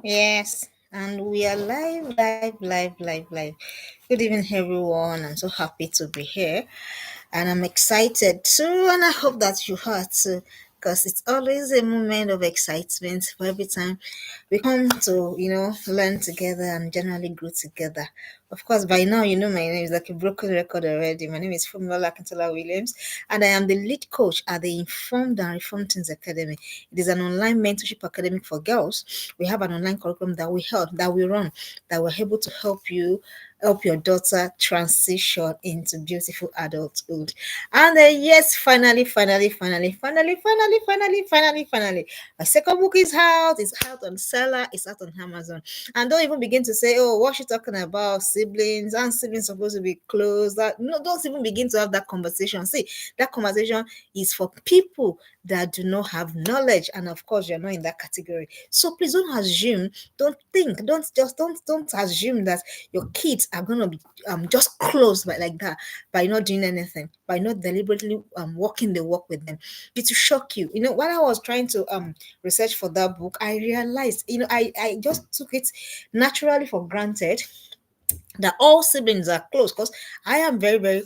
Yes, and we are live, live, live, live, live. Good evening, everyone. I'm so happy to be here, and I'm excited too. And I hope that you are too, because it's always a moment of excitement for every time we come to, learn together and generally grow together. Of course, by now, my name is like a broken record already. My name is Funmilola Williams, and I am the lead coach at the Informed and Reformed Teens Academy. It is an online mentorship academy for girls. We have an online curriculum that we help, that we run, that we're able to help your daughter transition into beautiful adulthood. And yes, finally, my second book is out. It's out on Seller. It's out on Amazon. And don't even begin to say, "Oh, what's she talking about? Siblings? And siblings supposed to be close?" That no, don't even begin to have that conversation. See, that conversation is for people that do not have knowledge, and of course, you're not in that category. So please don't assume, don't think, don't assume that your kids are gonna be just close by like that by not doing anything, by not deliberately walking the walk with them. It will shock you. While I was trying to research for that book, I realized, I just took it naturally for granted that all siblings are close because I am very, very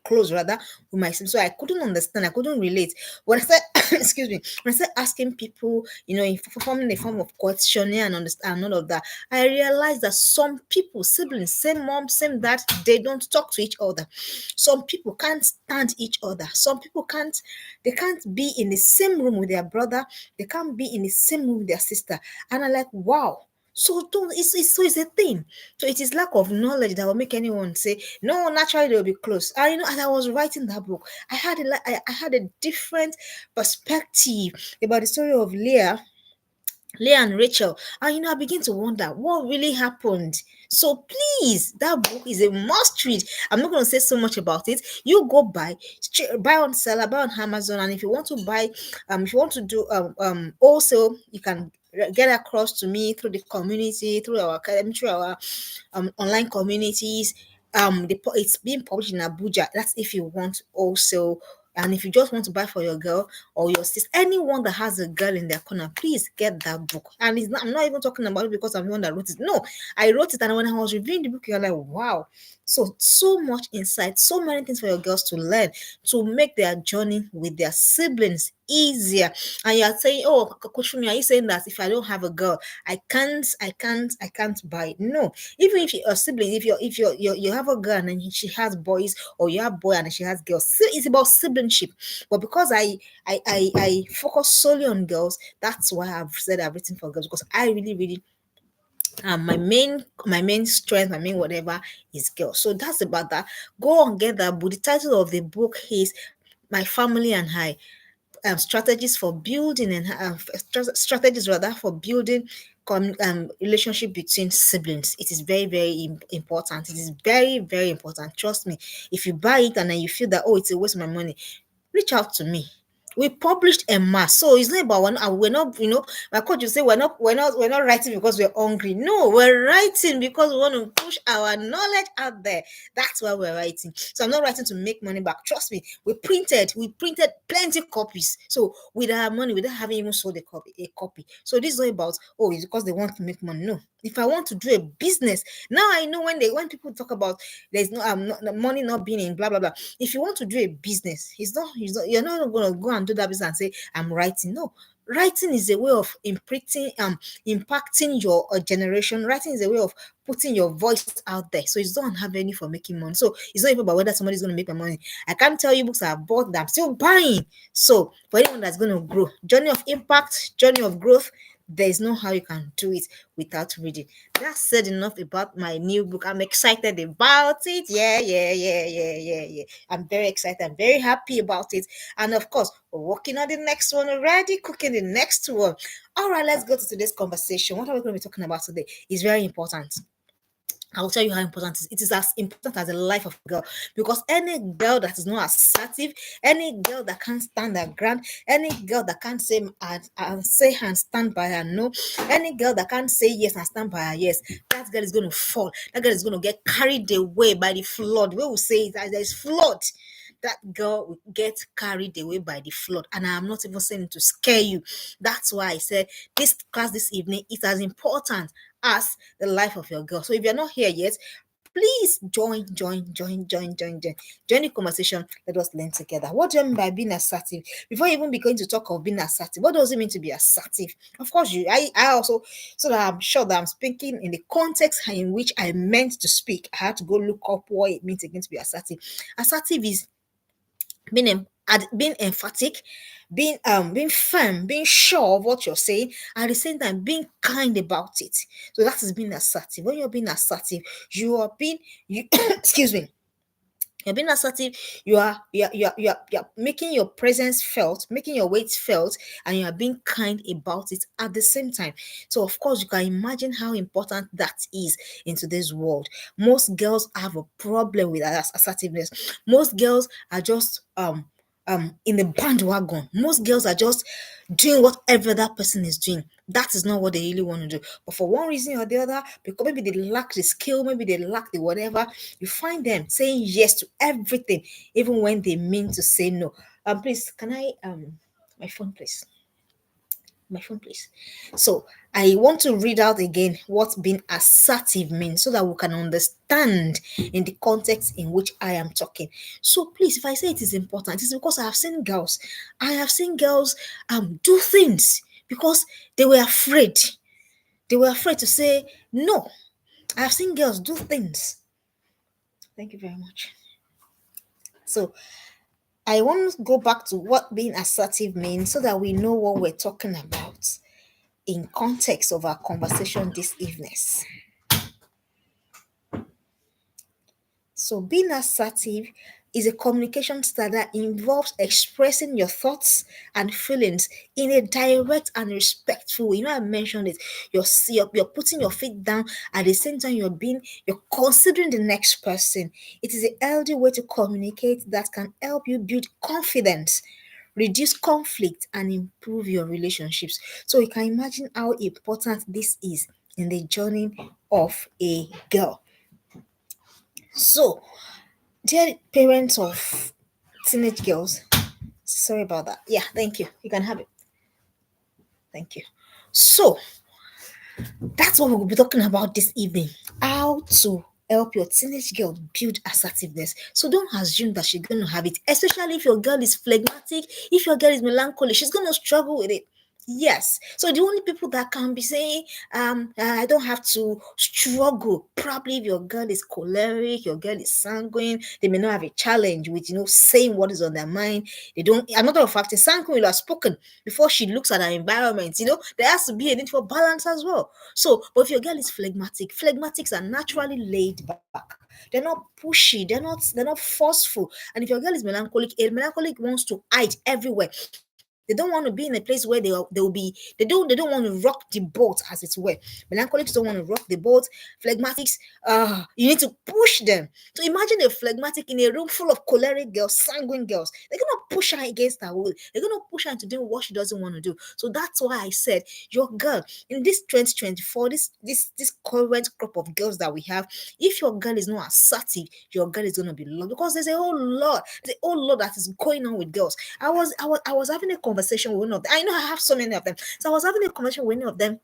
close rather with my siblings. So I couldn't understand, I couldn't relate. When I said, excuse me, when I started asking people, forming a form of questionnaire and understand all of that, I realized that some people, siblings, same mom, same dad, they don't talk to each other. Some people can't stand each other. Some people they can't be in the same room with their brother, they can't be in the same room with their sister. And I'm like, wow. So don't it's a thing. So it is lack of knowledge that will make anyone say, no, naturally they'll be close. And as I was writing that book, I had a different perspective about the story of Leah and Rachel. And I begin to wonder what really happened. So please, that book is a must read. I'm not going to say so much about it. You go buy on Seller, buy on Amazon, and if you want to buy, if you want to do also you can get across to me through the community, through our academy, through our online communities. It's being published in Abuja. That's if you want also. And if you just want to buy for your girl or your sister, anyone that has a girl in their corner, please get that book. And I'm not even talking about it because I'm the one that wrote it. No, I wrote it, and when I was reviewing the book, you're like, wow. So much insight, so many things for your girls to learn to make their journey with their siblings easier. And you're saying, oh, Coach Fumi, are you saying that if I don't have a girl, I can't buy it? No, even if you're a sibling, if you have a girl and she has boys, or you have boy and she has girls, it's about siblingship. But because I focus solely on girls, that's why I've said I've written for girls, because I really, really my main strength, my main whatever is girls. So that's about that. Go and get that book. The title of the book is My Family and I, strategies for building and strategies rather for building relationship between siblings. It is very, very important. It is very, very important. Trust me. If you buy it and then you feel that, oh, it's a waste of my money, reach out to me. We published a mass, so it's not about one. And we're not, my coach will say we're not writing because we're hungry. No, we're writing because we want to push our knowledge out there. That's why we're writing. So I'm not writing to make money back. Trust me, we printed plenty copies. So with our money, without having even sold a copy. So this is not about, oh, it's because they want to make money. No. If I want to do a business, now I know when people talk about there's money not being in blah blah blah. If you want to do a business, you're not going to go and do that business and say I'm writing. No, writing is a way of impacting your generation. Writing is a way of putting your voice out there. So it's not have any for making money. So it's not even about whether somebody's going to make my money. I can't tell you books I've bought that I'm still buying. So for anyone that's going to grow, journey of impact, journey of growth, there is no how you can do it without reading. That's said enough about my new book. I'm excited about it. Yeah. I'm very excited. I'm very happy about it. And of course, we're working on the next one already, cooking the next one. All right, let's go to today's conversation. What are we going to be talking about today? Is very important. I'll tell you how important it is. It is as important as the life of a girl, because any girl that is not assertive, any girl that can't stand her ground, any girl that can't say and stand by her no, any girl that can't say yes and stand by her yes, that girl is going to fall. That girl is going to get carried away by the flood. We will say it as there is flood. that girl will get carried away by the flood. And I'm not even saying it to scare you. That's why I said this class this evening is as important as the life of your girl. So if you're not here yet, please join the conversation. Let us learn together. What do you mean by being assertive? Before you even begin to talk of being assertive, what does it mean to be assertive? Of course, I also, so that I'm sure that I'm speaking in the context in which I meant to speak, I had to go look up what it means again to be assertive. Assertive is being emphatic, being firm, being sure of what you're saying, at the same time being kind about it. So that is being assertive. When you're being assertive, you are being you excuse me, you're being assertive. You are making your presence felt, making your weight felt, and you are being kind about it at the same time. So of course you can imagine how important that is in today's world. Most girls have a problem with assertiveness. Most girls are just in the bandwagon. Most girls are just doing whatever that person is doing. That is not what they really want to do. But for one reason or the other, because maybe they lack the skill, maybe they lack the whatever, you find them saying yes to everything, even when they mean to say no. Please, can I my phone, please? My phone, please. So I want to read out again what being assertive means so that we can understand in the context in which I am talking. So please, if I say it is important, it's because I have seen girls do things because they were afraid. They were afraid to say no. I have seen girls do things. Thank you very much. So I want to go back to what being assertive means so that we know what we're talking about in context of our conversation this evening. So, being assertive is a communication style that involves expressing your thoughts and feelings in a direct and respectful way. You know, I mentioned it. You're putting your feet down at the same time you're considering the next person. It is a healthy way to communicate that can help you build confidence, reduce conflict, and improve your relationships. So you can imagine how important this is in the journey of a girl. So, dear parents of teenage girls, sorry about that. Yeah, thank you. You can have it. Thank you. So, that's what we'll be talking about this evening. How to help your teenage girl build assertiveness. So don't assume that she's going to have it, especially if your girl is phlegmatic, if your girl is melancholy, she's going to struggle with it. Yes. So the only people that can be saying, I don't have to struggle. Probably if your girl is choleric, your girl is sanguine, they may not have a challenge with, saying what is on their mind. They don't, another of fact, a sanguine will have spoken before she looks at her environment. There has to be a need for balance as well. So, but if your girl is phlegmatic, phlegmatics are naturally laid back. They're not pushy, they're not forceful. And if your girl is melancholic, a melancholic wants to hide everywhere. They don't want to be in a place where they'll be. They don't want to rock the boat, as it were. Melancholics don't want to rock the boat. Phlegmatics, you need to push them. So imagine a phlegmatic in a room full of choleric girls, sanguine girls. They're gonna push her against her will. They're gonna push her into doing what she doesn't want to do. So that's why I said your girl in this 2024, this current crop of girls that we have, if your girl is not assertive, your girl is gonna be lost because there's a whole lot that is going on with girls. I was having a conversation with one of them. I know I have so many of them. So I was having a conversation with one of them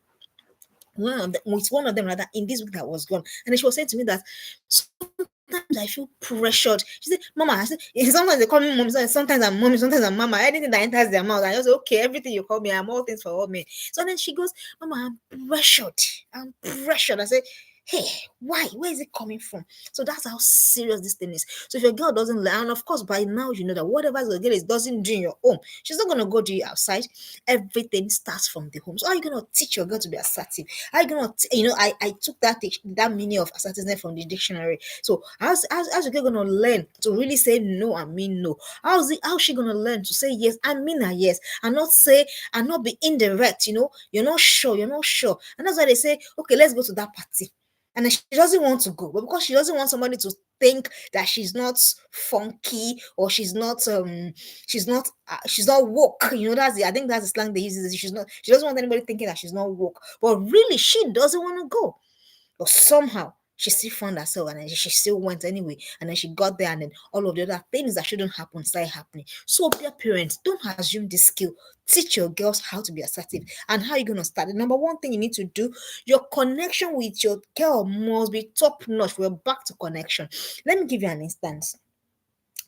rather in this week that was gone. And then she was saying to me that sometimes I feel pressured. She said, Mama, I said, sometimes they call me mommy, sometimes I'm mommy, sometimes I'm mama. Anything that enters their mouth, I just say, okay, everything you call me, I'm all things for all men. So then she goes, Mama, I'm pressured. I'm pressured. I say, hey, why? Where is it coming from? So that's how serious this thing is. So if your girl doesn't learn, and of course, by now you know that whatever the girl is doesn't do in your home, she's not gonna go do it outside. Everything starts from the home. So how are you gonna teach your girl to be assertive? How are you gonna, I took that meaning of assertiveness from the dictionary. So how's your girl gonna learn to really say no and mean no? How's she gonna learn to say yes and mean a yes, and not say and not be indirect? You're not sure, and that's why they say, okay, let's go to that party. And then she doesn't want to go, but because she doesn't want somebody to think that she's not funky or she's not woke. I think that's the slang they use. She doesn't want anybody thinking that she's not woke, but really she doesn't want to go. But somehow She still found herself, and then she still went anyway. And then she got there, and then all of the other things that shouldn't happen started happening. So, dear parents, don't assume this skill. Teach your girls how to be assertive. And how are you going to start? The number one thing you need to do, your connection with your girl must be top notch. We're back to connection. Let me give you an instance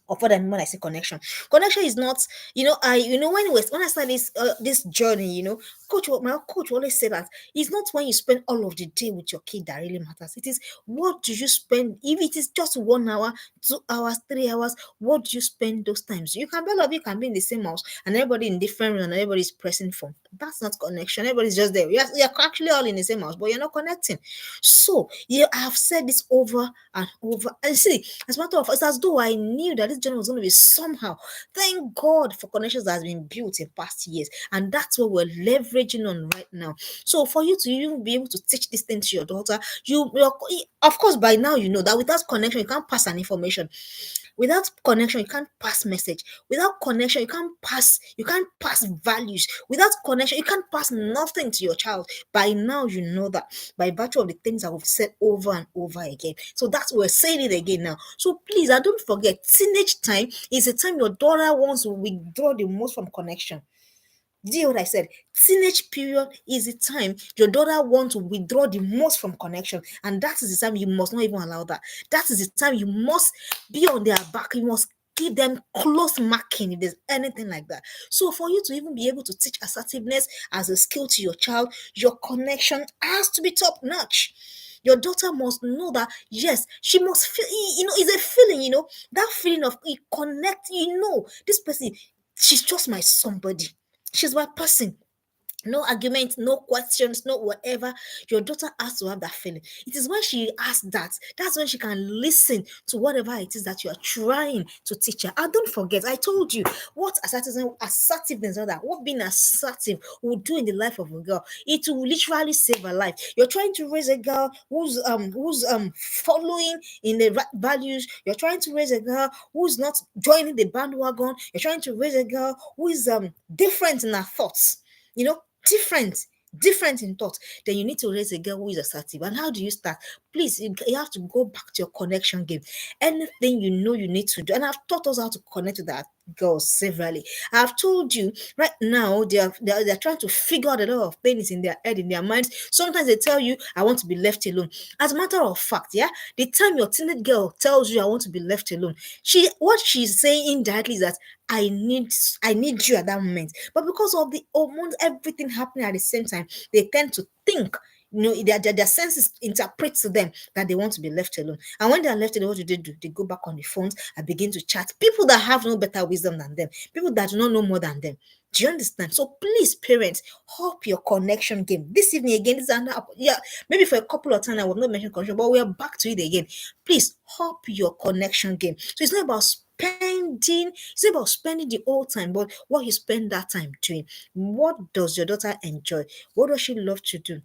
of what I mean when I say connection. Connection is not, when I started this journey, my coach always said that it's not when you spend all of the day with your kid that really matters. It is, what do you spend? If it is just 1 hour, 2 hours, 3 hours, what do you spend those times? You can, all of you can be in the same house and everybody in different room and everybody's pressing phone. That's not connection. Everybody's just there. You're actually all in the same house, but you're not connecting. So yeah, I have said this over and over. And see, as a matter of fact, it's as though I knew that this journey was going to be somehow. Thank God for connections that has been built in past years, and that's what we're leveraging on right now. So for you to even be able to teach this thing to your daughter, of course by now you know that without connection you can't pass an information. Without connection, you can't pass message. Without connection, you can't pass values. Without connection, you can't pass nothing to your child. By now, you know that by virtue of the things that we've said over and over again. So that's we're saying it again now. So please, don't forget, teenage time is the time your daughter wants to withdraw the most from connection. Do you hear what I said? Teenage period is the time your daughter wants to withdraw the most from connection, and that is the time you must not even allow that. That is the time you must be on their back. You must give them close marking if there's anything like that. So for you to even be able to teach assertiveness as a skill to your child, your connection has to be top notch. Your daughter must know that yes, she must feel. It's a feeling. That feeling of connect. This person, she's just my somebody. She's my person. No argument, no questions, no whatever. Your daughter has to have that feeling. It is when she has that, that's when she can listen to whatever it is that you are trying to teach her. And don't forget, I told you what assertiveness, or that what being assertive will do in the life of a girl. It will literally save her life. You're trying to raise a girl who's following in the right values. You're trying to raise a girl who's not joining the bandwagon. You're trying to raise a girl who is different in her thoughts. Different in thought. Then you need to raise a girl who is assertive. And how do you start? Please, you have to go back to your connection game. Anything you need to do, and I've taught us how to connect with that girls severally. I've told you right now they're trying to figure out a lot of things in their head, in their minds. Sometimes they tell you, I want to be left alone. As a matter of fact, yeah, the time your teenage girl tells you I want to be left alone, what she's saying indirectly is that I need you at that moment. But because of the hormones, everything happening at the same time, they tend to think, their senses interpret to them that they want to be left alone. And when they are left alone, what do? They go back on the phones and begin to chat. People that have no better wisdom than them, people that do not know more than them. Do you understand? So please, parents, up your connection game. This evening again, this is another, yeah, maybe for a couple of times I will not mention connection, but we are back to it again. Please up your connection game. So it's not about it's not about spending the whole time, but what you spend that time doing. What does your daughter enjoy? What does she love to do?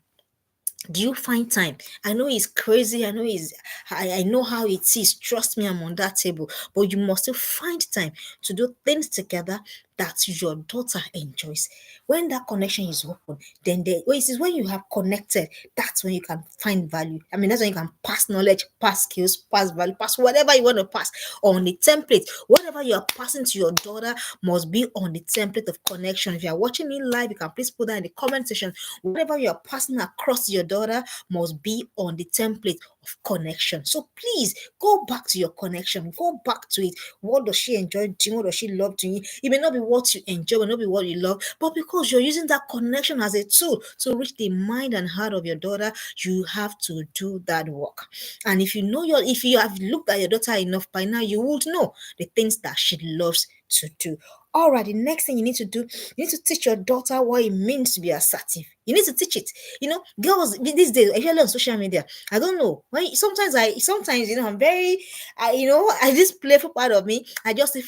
Do you find time? I know it's crazy. I know how it is. Trust me, I'm on that table. But you must still find time to do things together that your daughter enjoys. When that connection is open, then it is when you have connected, that's when you can find value. I mean, that's when you can pass knowledge, pass skills, pass value, pass whatever you want to pass on the template. Whatever you are passing to your daughter must be on the template of connection. If you are watching me live, you can please put that in the comment section. Whatever you are passing across to your daughter must be on the template of connection. So please go back to your connection. Go back to it. What does she enjoy doing? What does she love doing? It may not be what you enjoy, it may not be what you love, but because you're using that connection as a tool to reach the mind and heart of your daughter, you have to do that work. And if you have looked at your daughter enough by now, you would know the things that she loves to do. All right, the next thing you need to do, you need to teach your daughter what it means to be assertive. You need to teach it. Girls these days, especially on social media, I don't know. Sometimes I'm very, this playful part of me, I just see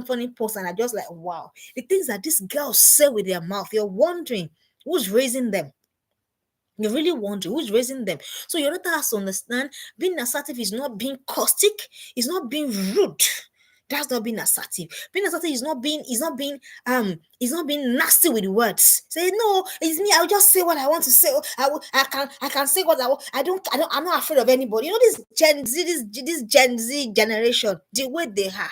funny posts and I just like, wow, the things that these girls say with their mouth. You're wondering who's raising them. You really wonder who's raising them. So your daughter has to understand being assertive is not being caustic, it's not being rude. That's not being assertive. Being assertive is not being nasty with words. Say no, it's me. I'll just say what I want to say. I can say what I want. I'm not afraid of anybody. You know this Gen Z, this Gen Z generation, the way they are.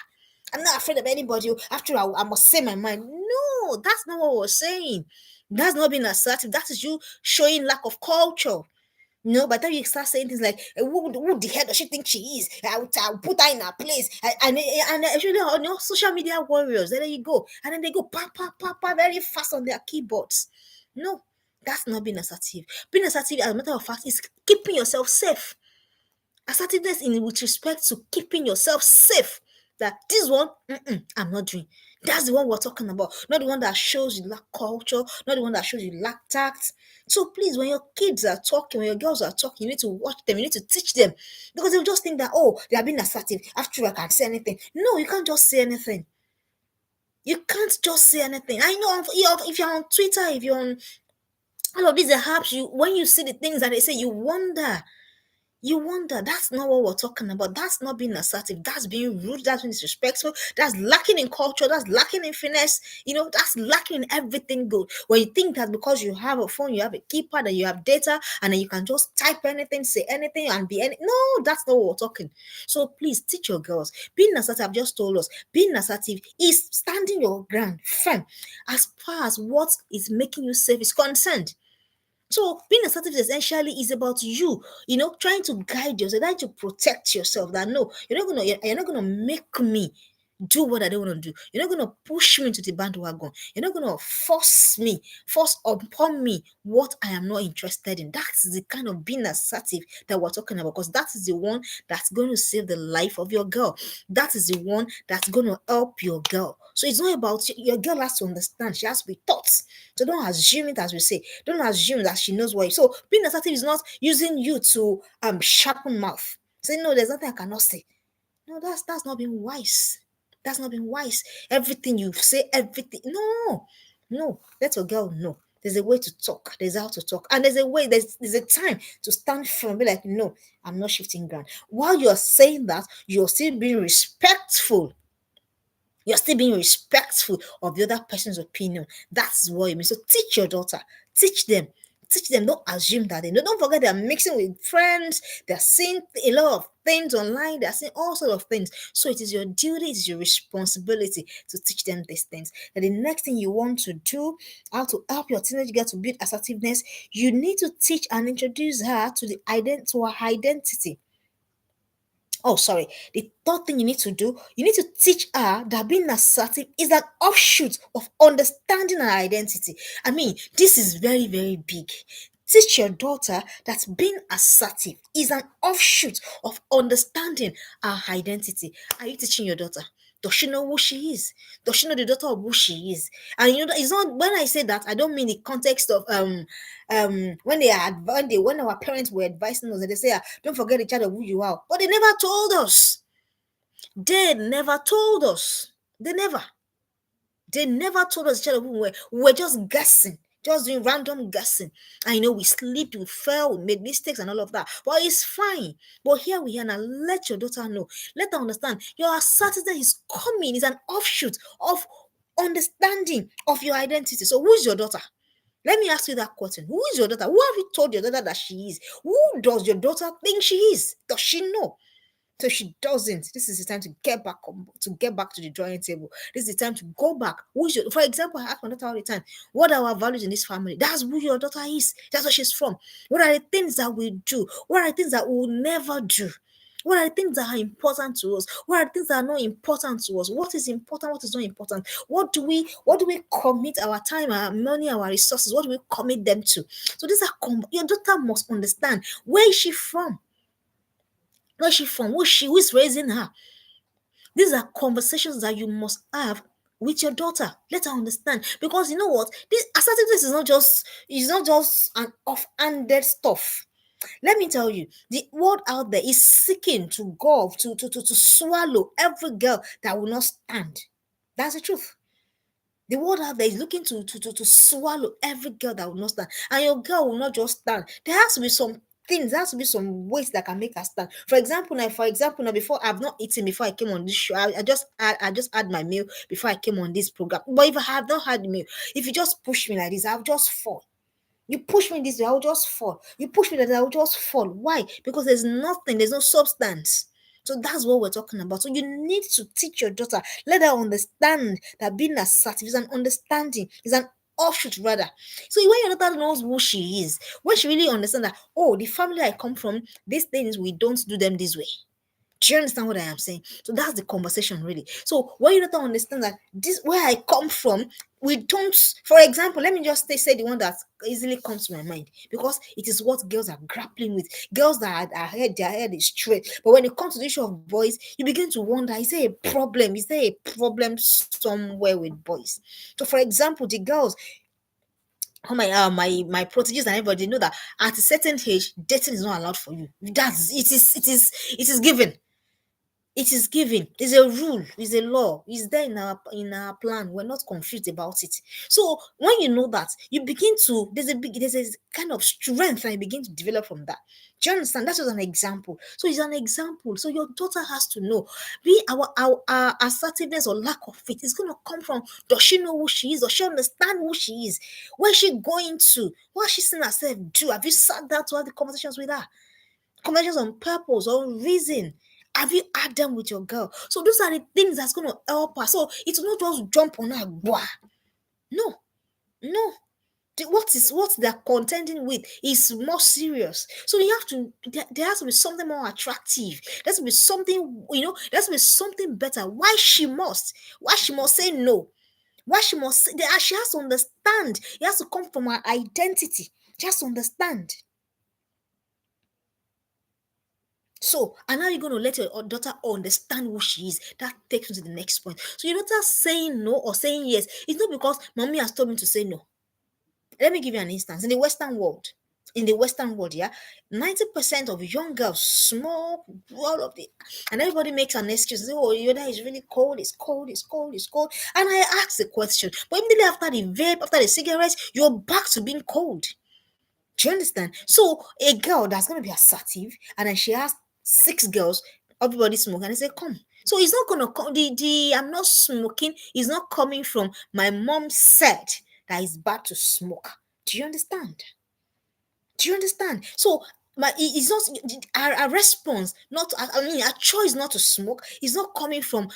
I'm not afraid of anybody. After I must say my mind. No, that's not what we're saying. That's not being assertive. That is you showing lack of culture. No, by the time you start saying things like, who the hell does she think she is? I'll put her in her place. And actually, on your social media warriors, there you go. And then they go, pa, pa, pa, pa, very fast on their keyboards. No, that's not being assertive. Being assertive, as a matter of fact, is keeping yourself safe. Assertiveness in with respect to keeping yourself safe. That this one, I'm not doing. That's the one we're talking about. Not the one that shows you lack culture, not the one that shows you lack tact. So please, when your kids are talking, when your girls are talking, you need to watch them, you need to teach them. Because they'll just think that, oh, they are being assertive. After all, I can't say anything. No, you can't just say anything. You can't just say anything. I know if you're on Twitter, if you're on all of these apps, when you see the things that they say, you wonder. That's not what we're talking about. That's not being assertive. That's being rude. That's being disrespectful. That's lacking in culture. That's lacking in finesse. That's lacking in everything good. When you think that because you have a phone, you have a keypad, and you have data, and then you can just type anything, say anything, and be any. No, that's not what we're talking. So please teach your girls. Being assertive, I've just told us, being assertive is standing your ground firm as far as what is making you safe is concerned. So being assertive essentially is about you, trying to guide yourself, trying to protect yourself. That no, you're not gonna make me do what I don't want to do. You're not gonna push me into the bandwagon. You're not gonna force upon me what I am not interested in. That's the kind of being assertive that we're talking about, because that is the one that's going to save the life of your girl. That is the one that's going to help your girl. So it's not about your girl has to understand. She has to be taught. So don't assume it, as we say. Don't assume that she knows what. So being assertive is not using you to sharpen mouth. Say no, there's nothing I cannot say. No, that's not being wise. That's not being wise. Everything you say, everything. No, no. Let your girl know. There's a way to talk. There's how to talk. And there's a time to stand firm. Be like, no, I'm not shifting ground. While you're saying that, you're still being respectful. You're still being respectful of the other person's opinion. That's what you mean. So teach your daughter. Teach them. Teach them. Don't assume that they know. Don't forget they're mixing with friends. They're seeing a lot of things online. They're seeing all sorts of things. So it is your duty, it is your responsibility to teach them these things. And the next thing you want to do, how to help your teenage girl to build assertiveness, you need to teach and introduce her to her identity. Oh, sorry. The third thing you need to do, you need to teach her that being assertive is an offshoot of understanding her identity. I mean, this is very, very big. Teach your daughter that being assertive is an offshoot of understanding her identity. Are you teaching your daughter? Does she know who she is? Does she know the daughter of who she is? And it's not, when I say that, I don't mean the context of when our parents were advising us, and they say, don't forget the child of who you are. But they never told us. They never told us. They never told us the child of who we were. We were just guessing. Just doing random guessing. And we slipped, we fell, we made mistakes and all of that. But it's fine. But here we are now. Let your daughter know. Let her understand. Your assertiveness is coming. It's an offshoot of understanding of your identity. So who is your daughter? Let me ask you that question. Who is your daughter? Who have you told your daughter that she is? Who does your daughter think she is? Does she know? So she doesn't. This is the time to get back to the drawing table. This is the time to go back. For example, I ask my daughter all the time, what are our values in this family? That's who your daughter is. That's where she's from. What are the things that we do? What are the things that we will never do? What are the things that are important to us? What are the things that are not important to us? What is important? What is not important? What do we commit our time, our money, our resources? What do we commit them to? So your daughter must understand, where is she from? Where is she from? Who is raising her? These are conversations that you must have with your daughter. Let her understand. Because you know what? This assertiveness is not just an off-handed stuff. Let me tell you, the world out there is seeking to go to swallow every girl that will not stand. That's the truth. The world out there is looking to swallow every girl that will not stand. And your girl will not just stand. There has to be some things. There has to be some ways that can make her stand. For example, now before I've not eaten before I came on this show. I just had my meal before I came on this program. But if I have not had meal, if you just push me like this, I'll just fall. You push me this way, I'll just fall. You push me that way, I'll just fall. Why? Because there's nothing, there's no substance. So that's what we're talking about. So you need to teach your daughter, let her understand that being assertive is an understanding, is an offshoot rather. So when your daughter knows who she is, when she really understands that, oh, the family I come from, these things we don't do them this way. Do you understand what I am saying? So that's the conversation, really. So when you don't understand that this where I come from, we don't. For example, let me just say the one that easily comes to my mind because it is what girls are grappling with. Girls that are head, their head is straight, but when it comes to the issue of boys, you begin to wonder: is there a problem? Is there a problem somewhere with boys? So, for example, the girls, my proteges and everybody know that at a certain age, dating is not allowed for you. That's it is given. It is given. It's a rule. It's a law. It's there in our plan. We're not confused about it. So when you know that, you begin to there's a kind of strength that you begin to develop from that. Do you understand? That's just an example. So it's an example. So your daughter has to know. Be our assertiveness or lack of it is gonna come from, does she know who she is? Does she understand who she is? Where is she going to? What has she seen herself do? Have you sat down to have the conversations with her? Conversations on purpose or reason. Have you had them with your girl? So those are the things that's going to help her. So it's not just jump on her. Blah. No, no. What they're contending with is more serious. So you have to. There has to be something more attractive. There has to be something. There has to be something better. Why she must? Why she must say no? Why she must? She has to understand. It has to come from her identity. She has to understand. So, and now you're going to let your daughter understand who she is. That takes me to the next point. So, your daughter saying no or saying yes, it's not because mommy has told me to say no. Let me give you an instance. In the Western world, yeah, 90% of young girls smoke all of it, and everybody makes an excuse. Say, oh, your dad is really cold, it's cold, it's cold, it's cold. And I ask the question, but immediately after the vape, after the cigarettes, you're back to being cold. Do you understand? So a girl that's gonna be assertive, and then she has six girls, everybody smoke, and they say, "Come." So it's not gonna come. The I'm not smoking is not coming from my mom said that it's bad to smoke. Do you understand? Do you understand? So it's not our response, not I mean our choice not to smoke is not coming from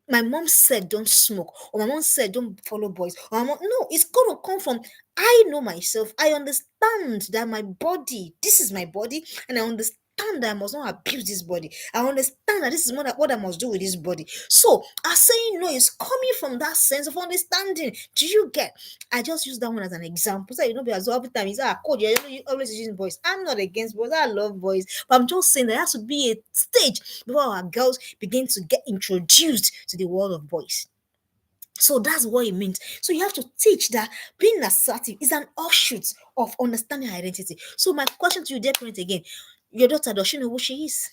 my mom said don't smoke or my mom said don't follow boys or no, it's gonna come from I know myself. I understand that my body, this is my body, and I understand that I must not abuse this body. I understand that this is what I must do with this body. So, us saying no is coming from that sense of understanding. Do you get? I just use that one as an example. So you know, because every time you say, code, you always using boys. I'm not against boys. I love boys, but I'm just saying there has to be a stage before our girls begin to get introduced to the world of boys. So that's what it means. So you have to teach that being assertive is an offshoot of understanding her identity. So my question to you, dear parent, again, your daughter, does she know who she is?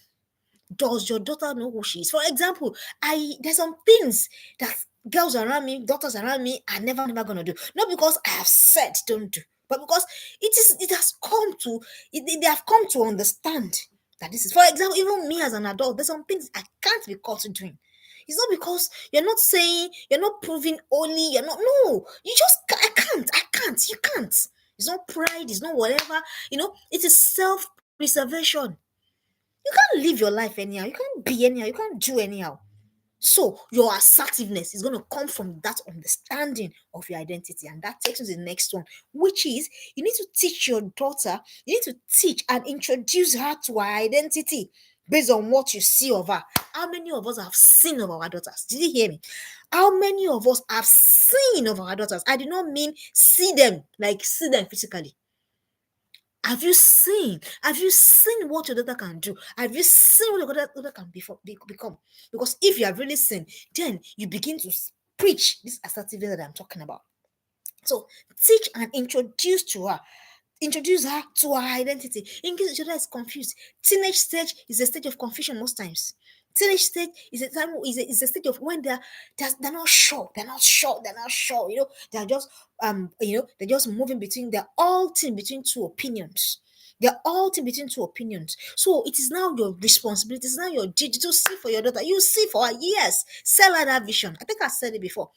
Does your daughter know who she is? For example, there's some things that girls around me, daughters around me are never gonna do. Not because I have said don't do, but because it has come to they have come to understand that this is, for example, even me as an adult, there's some things I can't be caught doing. It's not because you're not saying, you're not proving only, you're not, no, you just I can't, you can't. It's not pride, it's not whatever, it is self-preservation. You can't live your life anyhow. You can't be anyhow. You can't do anyhow. So your assertiveness is going to come from that understanding of your identity. And that takes us to the next one, which is you need to teach your daughter, you need to teach and introduce her to her identity based on what you see of her. How many of us have seen of our daughters? Did you hear me? How many of us have seen of our daughters? I do not mean see them, like see them physically. Have you seen? Have you seen what your daughter can do? Have you seen what your daughter can become? Because if you have really seen, then you begin to preach this assertiveness that I'm talking about. So teach and introduce her to her identity in case your daughter is confused. Teenage stage is a stage of confusion most times. Teenage stage is a stage of when they're not sure, they're just they're just moving between, they're all between two opinions. They're all between two opinions. So it is now your responsibility. It's now your duty to see for your daughter. You see for her. Yes. Sell her that vision. I think I said it before.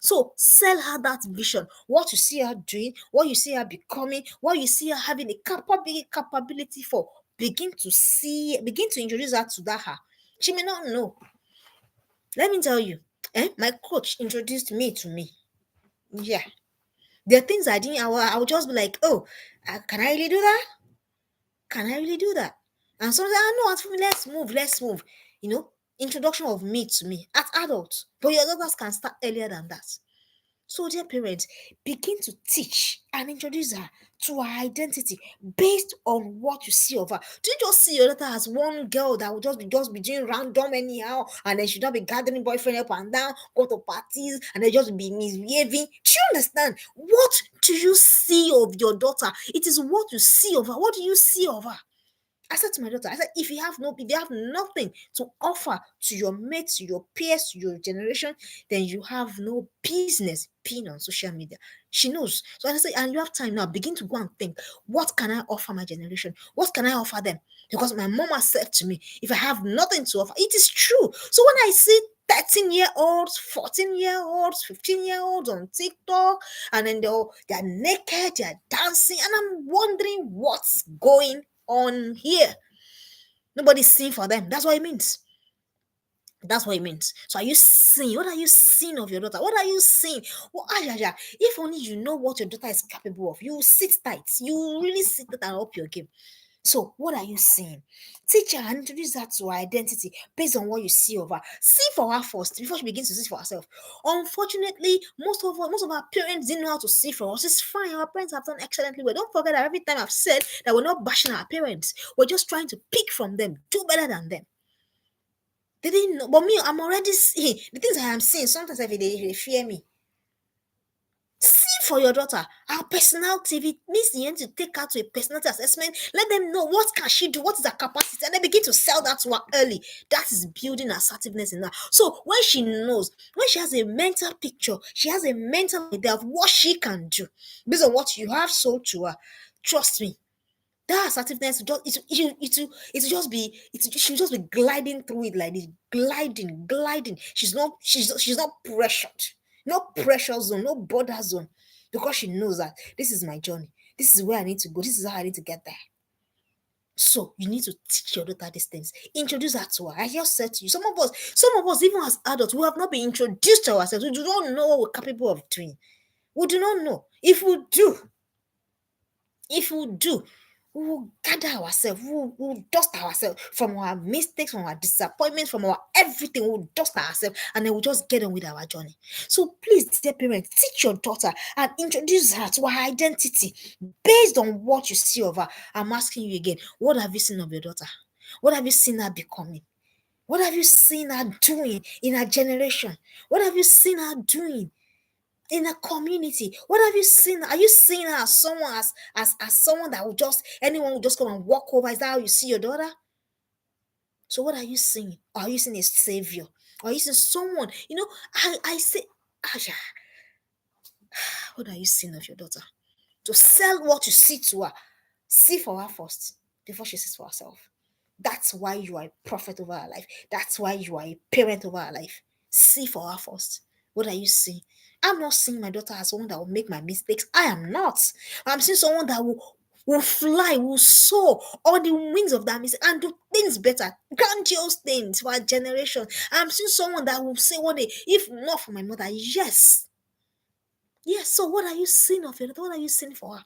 So sell her that vision. What you see her doing, what you see her becoming, what you see her having a capability for. Begin to introduce her to that her. She may not know. Let me tell you, my coach introduced me to me. Yeah. There are things I didn't, I would just be like, oh, can I really do that? Can I really do that? And so no, for me, let's move. Introduction of me to me as adults. But your daughters can start earlier than that. So, dear parents, begin to teach and introduce her to her identity based on what you see of her. Do you just see your daughter as one girl that will just be doing random anyhow, and then she'll not be gathering boyfriend up and down, go to parties, and then just be misbehaving? Do you understand? What do you see of your daughter? It is what you see of her. What do you see of her? I said to my daughter, I said, if you have nothing to offer to your mates, to your peers, to your generation, then you have no business being on social media. She knows. So I said, and you have time now, begin to go and think, what can I offer my generation? What can I offer them? Because my mama said to me, if I have nothing to offer, it is true. So when I see 13-year-olds, 14-year-olds, 15-year-olds on TikTok, and then they're naked, they're dancing, and I'm wondering what's going on here. Nobody's seeing for them. That's what it means. That's what it means. So are you seeing? What are you seeing of your daughter? What are you seeing? Well, if only you know what your daughter is capable of, you sit tight. You really sit tight and up your game. So what are you seeing? Teach her and introduce her to her identity based on what you see of her. See for her first before she begins to see for herself. Unfortunately, most of our parents didn't know how to see for us. It's fine. Our parents have done excellently well. Don't forget that every time I've said that we're not bashing our parents. We're just trying to pick from them, do better than them. They didn't know. But me, I'm already seeing the things I am seeing. Sometimes they fear me. See for your daughter her personality. If it means you need to take her to a personality assessment, let them know what can she do, what is her capacity, and then begin to sell that to her early. That is building assertiveness in her. So when she knows, when she has a mental picture, she has a mental idea of what she can do based on what you have sold to her. Trust me, that assertiveness she'll just be gliding through it like this, gliding. She's not pressured, no pressure zone, no border zone, because she knows that this is my journey, this is where I need to go, this is how I need to get there. So you need to teach your daughter these things, introduce her to her. I just said to you, some of us, even as adults, we have not been introduced to ourselves. We do not know what we're capable of doing. We do not know. If we do, we will gather ourselves, we'll dust ourselves from our mistakes, from our disappointments, from our everything. We'll dust ourselves and then we'll just get on with our journey. So please, dear parents, teach your daughter and introduce her to her identity based on what you see of her. I'm asking you again, what have you seen of your daughter? What have you seen her becoming? What have you seen her doing in her generation? What have you seen her doing in a community? What have you seen? Are you seeing her as someone as someone that will just anyone will just come and walk over? Is that how you see your daughter? So what are you seeing? Are you seeing a savior? Are you seeing someone? I say, Aja, what are you seeing of your daughter? To sell what you see to her, see for her first before she sees for herself. That's why you are a prophet over her life. That's why you are a parent over her life. See for her first. What are you seeing? I'm not seeing my daughter as someone that will make my mistakes. I am not. I'm seeing someone that will fly, will soar on the wings of that mistake and do things better, grandiose things for our generation. I'm seeing someone that will say one day, if not for my mother, yes. Yes, so what are you seeing of your daughter? What are you seeing for her?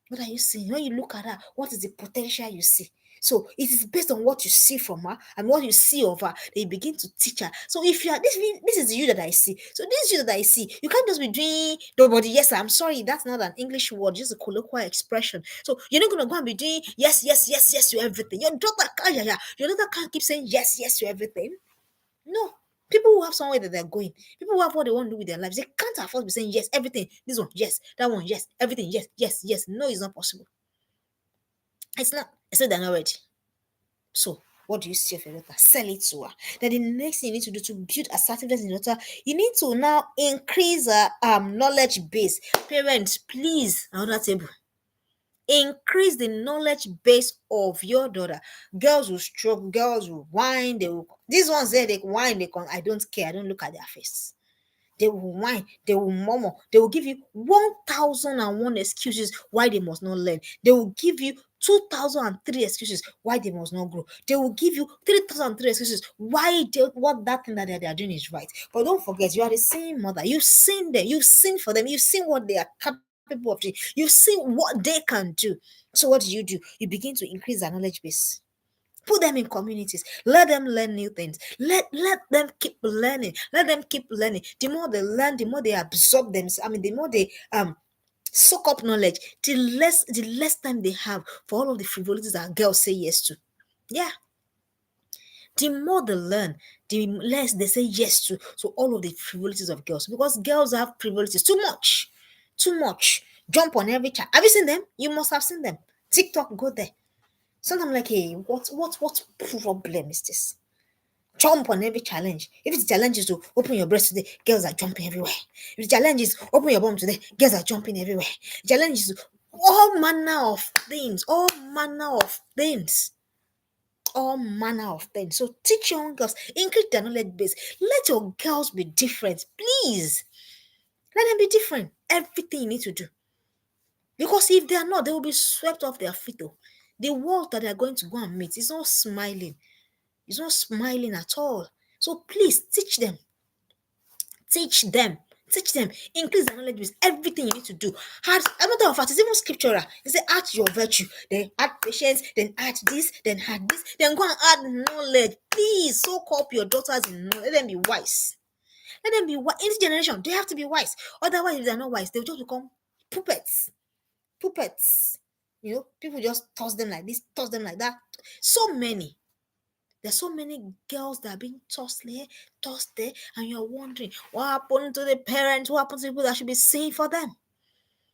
What are you seeing? When you look at her, what is the potential you see? So it is based on what you see from her and what you see of her that you begin to teach her. So if you are this is you that I see. So this is you that I see. You can't just be doing nobody. Yes, I'm sorry, that's not an English word, just a colloquial expression. So you're not gonna go and be doing yes to everything. Your daughter can't, your daughter can't keep saying yes to everything. No. People who have somewhere that they're going, people who have what they want to do with their lives, they can't afford to be saying yes, everything. This one, yes, that one, yes, everything, yes. No, it's not possible. It's not. I said they're not ready. So, what do you see of your daughter? Sell it to her. Then the next thing you need to do to build assertiveness in your daughter, you need to now increase her knowledge base. Parents, please, another table. Increase the knowledge base of your daughter. Girls will struggle, girls will whine, they will, these ones there, they whine, I don't care, I don't look at their face. They will whine, they will murmur, they will give you 1,001 excuses why they must not learn. They will give you 2,003 excuses why they must not grow. They will give you 3,003 excuses why what that thing that they are doing is right. But don't forget, you are the same mother. You've seen them, you've seen for them, you've seen what they are capable of doing, you've seen what they can do. So what do? You begin to increase their knowledge base. Put them in communities. Let them learn new things. Let them keep learning. Let them keep learning. The more they learn, the more they absorb them. I mean, the more they soak up knowledge, the less time they have for all of the frivolities that girls say yes to. Yeah. The more they learn, the less they say yes to all of the frivolities of girls. Because girls have frivolities too much. Too much. Jump on every chat. Have you seen them? You must have seen them. TikTok, go there. Sometimes I'm like, hey, what problem is this? Jump on every challenge. If the challenge is to open your breast today, girls are jumping everywhere. If the challenge is open your bum today, girls are jumping everywhere. The challenge is all manner of things, all manner of things, all manner of things. So teach your own girls, increase their knowledge base. Let your girls be different, please. Let them be different. Everything you need to do. Because if they are not, they will be swept off their feet. Oh. The world that they are going to go and meet is not smiling. It's not smiling at all. So please teach them. Teach them. Teach them. Increase the knowledge with everything you need to do. Add, a matter of fact, it's even scriptural. You say add your virtue, then add patience, then add this, then add this, then go and add knowledge. Please soak up your daughters in knowledge. Let them be wise. Let them be wise. In this generation, they have to be wise. Otherwise, if they're not wise, they'll just become puppets. Puppets. People just toss them like this, toss them like that. So many. There's so many girls that are being tossed here, tossed there, and you're wondering what happened to the parents, what happened to people that should be saying for them.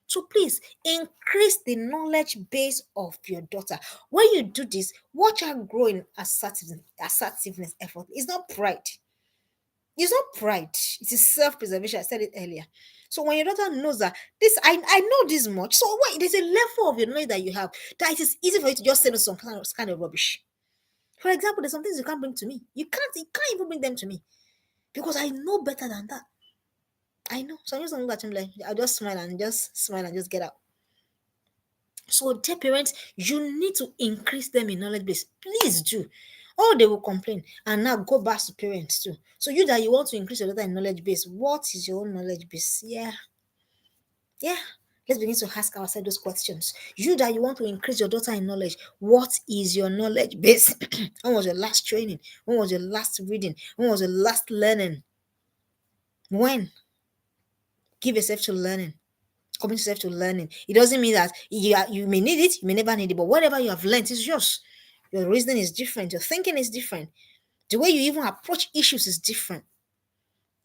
So please increase the knowledge base of your daughter. When you do this, watch her grow in assertiveness effort. It's not pride. It's not pride. It is self-preservation. I said it earlier. So when your daughter knows that I know this much. So wait, there's a level of your knowledge that you have that it is easy for you to just say no some kind of rubbish. For example, there's some things you can't bring to me. You can't even bring them to me because I know better than that. I know. So I'm just that I'm like, I'll just smile and just get out. So, dear parents, you need to increase them in knowledge base. Please do. Or they will complain. And now go back to parents too. So you that you want to increase your daughter in knowledge base, what is your own knowledge base? Yeah. Let's begin to ask ourselves those questions. You that you want to increase your daughter in knowledge, what is your knowledge base? When was your last training? When was your last reading? When was your last learning? When? Give yourself to learning. Commit yourself to learning. It doesn't mean that you may need it, you may never need it, but whatever you have learned is yours. Your reasoning is different, your thinking is different. The way you even approach issues is different.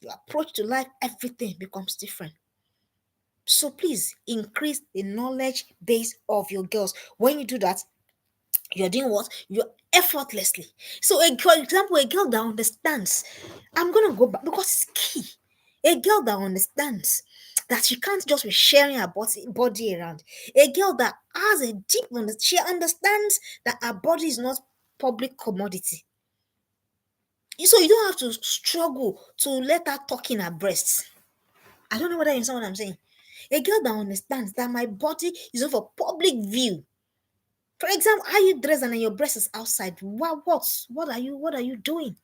Your approach to life, everything becomes different. So please increase the knowledge base of your girls. When you do that, you're doing what? You're effortlessly. So, for example, a girl that understands, I'm gonna go back because it's key. A girl that understands that she can't just be sharing her body around. A girl that has a deep understanding, she understands that her body is not public commodity. So you don't have to struggle to let her talk in her breasts. I don't know whether you understand what I'm saying. A girl that understands that my body is not for public view. For example, how you dress and your breast is outside. What are you doing?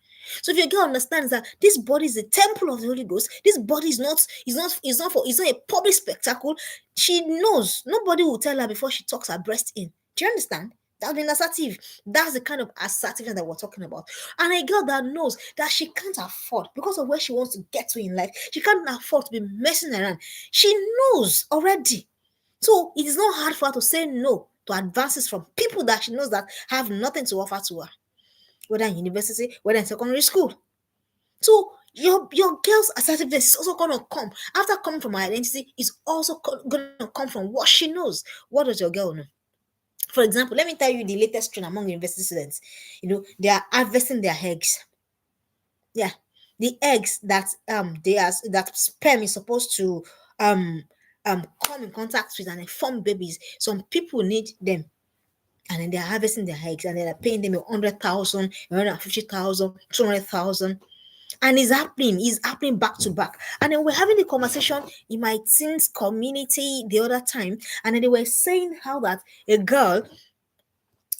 So if your girl understands that this body is the temple of the Holy Ghost, this body is not a public spectacle, she knows nobody will tell her before she tucks her breast in. Do you understand? That's been assertive. That's the kind of assertiveness that we're talking about. And a girl that knows that she can't afford, because of where she wants to get to in life, she can't afford to be messing around. She knows already. So it is not hard for her to say no to advances from people that she knows that have nothing to offer to her, whether in university, whether in secondary school. So your girl's assertiveness is also going to come after coming from her identity. Is also going to come from what she knows. What does your girl know? For example, let me tell you the latest trend among university students. They are harvesting their eggs. Yeah, the eggs that that sperm is supposed to come in contact with and form babies. Some people need them, and then they're harvesting their eggs, and they're paying them 100,000, 150,000, 200,000. And it's happening back to back. And then we're having a conversation in my teens community the other time, and then they were saying how that a girl,